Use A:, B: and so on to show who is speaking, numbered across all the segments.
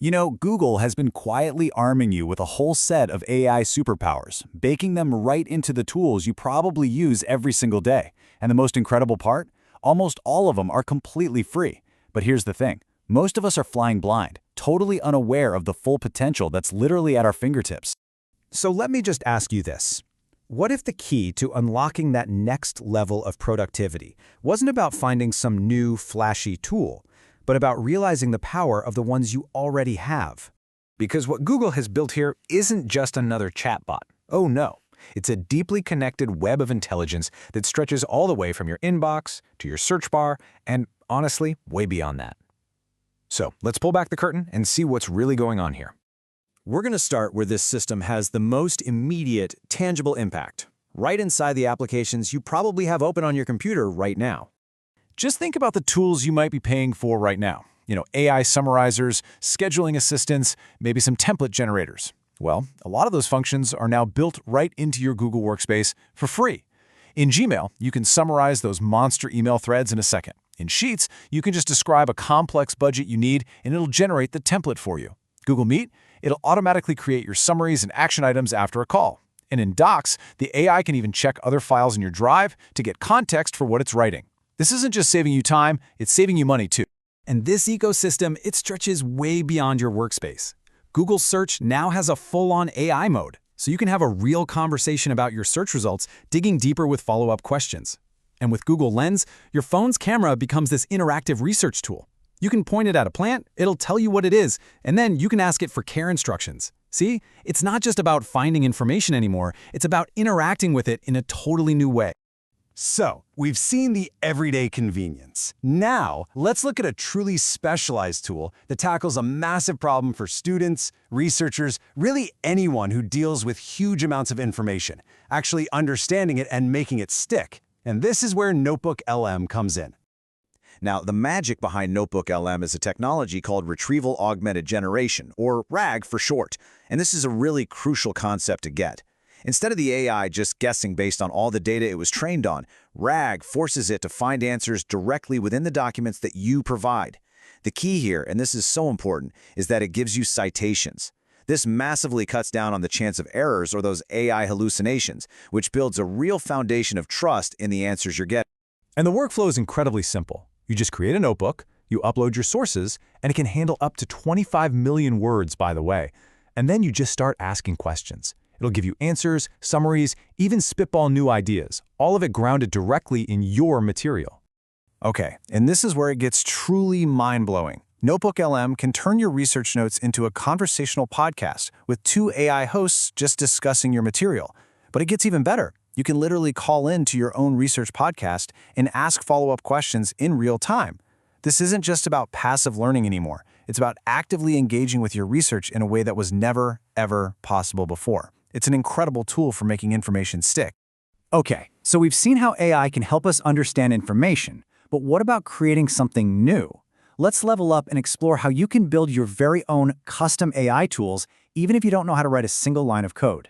A: Google has been quietly arming you with a whole set of AI superpowers, baking them right into the tools you probably use every single day. And the most incredible part? Almost all of them are completely free. But here's the thing. Most of us are flying blind, totally unaware of the full potential that's literally at our fingertips.
B: So let me just ask you this. What if the key to unlocking that next level of productivity wasn't about finding some new, flashy tool, but about realizing the power of the ones you already have? Because what Google has built here isn't just another chatbot. Oh no, it's a deeply connected web of intelligence that stretches all the way from your inbox to your search bar and, honestly, way beyond that. So let's pull back the curtain and see what's really going on here. We're going to start where this system has the most immediate, tangible impact, right inside the applications you probably have open on your computer right now.
A: Just think about the tools you might be paying for right now. AI summarizers, scheduling assistants, maybe some template generators. Well, a lot of those functions are now built right into your Google Workspace for free. In Gmail, you can summarize those monster email threads in a second. In Sheets, you can just describe a complex budget you need, and it'll generate the template for you. Google Meet, it'll automatically create your summaries and action items after a call. And in Docs, the AI can even check other files in your drive to get context for what it's writing. This isn't just saving you time, it's saving you money too.
B: And this ecosystem, it stretches way beyond your workspace. Google Search now has a full-on AI mode, so you can have a real conversation about your search results, digging deeper with follow-up questions. And with Google Lens, your phone's camera becomes this interactive research tool. You can point it at a plant, it'll tell you what it is, and then you can ask it for care instructions. See, it's not just about finding information anymore, it's about interacting with it in a totally new way.
C: So, we've seen the everyday convenience. Now, let's look at a truly specialized tool that tackles a massive problem for students, researchers, really anyone who deals with huge amounts of information, actually understanding it and making it stick. And this is where NotebookLM comes in.
D: Now, the magic behind NotebookLM is a technology called Retrieval Augmented Generation, or RAG for short, and this is a really crucial concept to get. Instead of the AI just guessing based on all the data it was trained on, RAG forces it to find answers directly within the documents that you provide. The key here, and this is so important, is that it gives you citations. This massively cuts down on the chance of errors or those AI hallucinations, which builds a real foundation of trust in the answers you're getting.
B: And the workflow is incredibly simple. You just create a notebook, you upload your sources, and it can handle up to 25 million words, by the way. And then you just start asking questions. It'll give you answers, summaries, even spitball new ideas, all of it grounded directly in your material.
A: Okay, and this is where it gets truly mind-blowing. NotebookLM can turn your research notes into a conversational podcast with 2 AI hosts just discussing your material. But it gets even better. You can literally call in to your own research podcast and ask follow-up questions in real time. This isn't just about passive learning anymore. It's about actively engaging with your research in a way that was never, ever possible before. It's an incredible tool for making information stick.
E: Okay, so we've seen how AI can help us understand information, but what about creating something new? Let's level up and explore how you can build your very own custom AI tools, even if you don't know how to write a single line of code.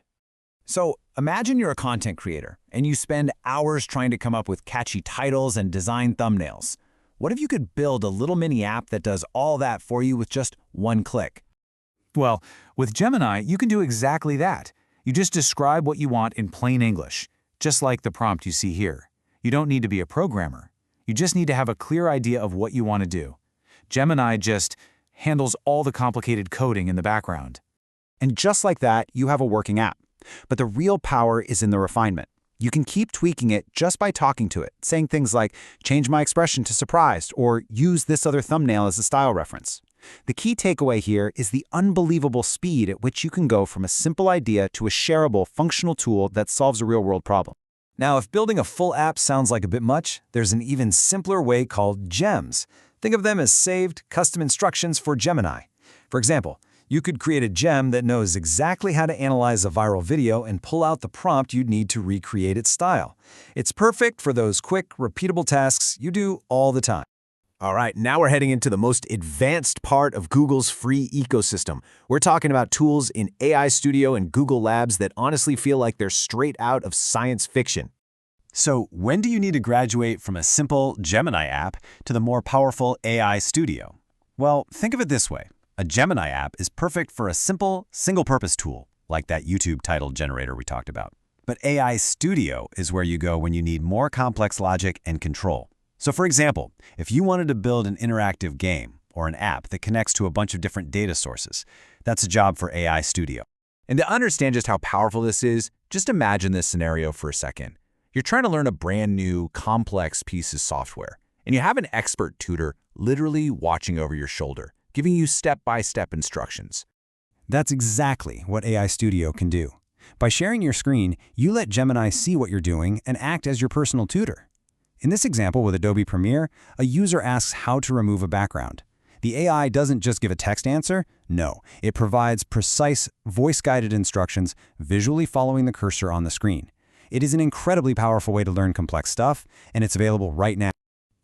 B: So imagine you're a content creator, and you spend hours trying to come up with catchy titles and design thumbnails. What if you could build a little mini app that does all that for you with just one click?
A: Well, with Gemini, you can do exactly that. You just describe what you want in plain English, just like the prompt you see here. You don't need to be a programmer. You just need to have a clear idea of what you want to do. Gemini just handles all the complicated coding in the background.
E: And just like that, you have a working app. But the real power is in the refinement. You can keep tweaking it just by talking to it, saying things like, change my expression to surprised, or use this other thumbnail as a style reference. The key takeaway here is the unbelievable speed at which you can go from a simple idea to a shareable, functional tool that solves a real-world problem.
B: Now, if building a full app sounds like a bit much, there's an even simpler way called gems. Think of them as saved, custom instructions for Gemini. For example, you could create a gem that knows exactly how to analyze a viral video and pull out the prompt you'd need to recreate its style. It's perfect for those quick, repeatable tasks you do all the time.
D: All right, now we're heading into the most advanced part of Google's free ecosystem. We're talking about tools in AI Studio and Google Labs that honestly feel like they're straight out of science fiction.
A: So, when do you need to graduate from a simple Gemini app to the more powerful AI Studio? Well, think of it this way.
C: A Gemini app is perfect for a simple, single-purpose tool, like that YouTube title generator we talked about. But AI Studio is where you go when you need more complex logic and control. So for example, if you wanted to build an interactive game or an app that connects to a bunch of different data sources, that's a job for AI Studio.
A: And to understand just how powerful this is, just imagine this scenario for a second. You're trying to learn a brand new, complex piece of software, and you have an expert tutor literally watching over your shoulder, giving you step-by-step instructions.
B: That's exactly what AI Studio can do. By sharing your screen, you let Gemini see what you're doing and act as your personal tutor. In this example with Adobe Premiere, a user asks how to remove a background. The AI doesn't just give a text answer. No, it provides precise, voice-guided instructions, visually following the cursor on the screen. It is an incredibly powerful way to learn complex stuff, and it's available right now.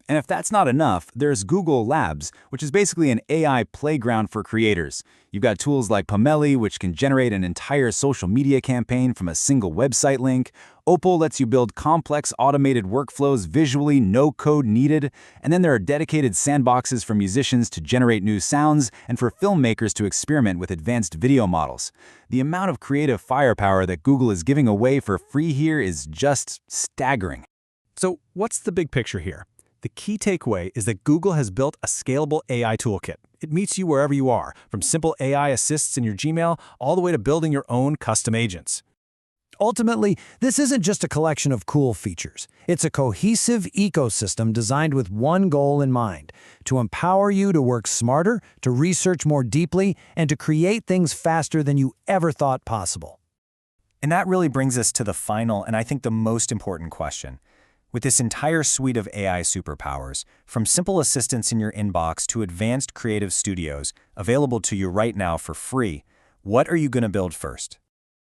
D: And if that's not enough, there's Google Labs, which is basically an AI playground for creators. You've got tools like Pomeli, which can generate an entire social media campaign from a single website link. Opal lets you build complex automated workflows visually, no code needed. And then there are dedicated sandboxes for musicians to generate new sounds and for filmmakers to experiment with advanced video models. The amount of creative firepower that Google is giving away for free here is just staggering.
A: So what's the big picture here? The key takeaway is that Google has built a scalable AI toolkit. It meets you wherever you are, from simple AI assists in your Gmail all the way to building your own custom agents.
F: Ultimately, this isn't just a collection of cool features. It's a cohesive ecosystem designed with one goal in mind: to empower you to work smarter, to research more deeply, and to create things faster than you ever thought possible.
B: And that really brings us to the final and I think the most important question. With this entire suite of AI superpowers, from simple assistants in your inbox to advanced creative studios available to you right now for free, what are you going to build first?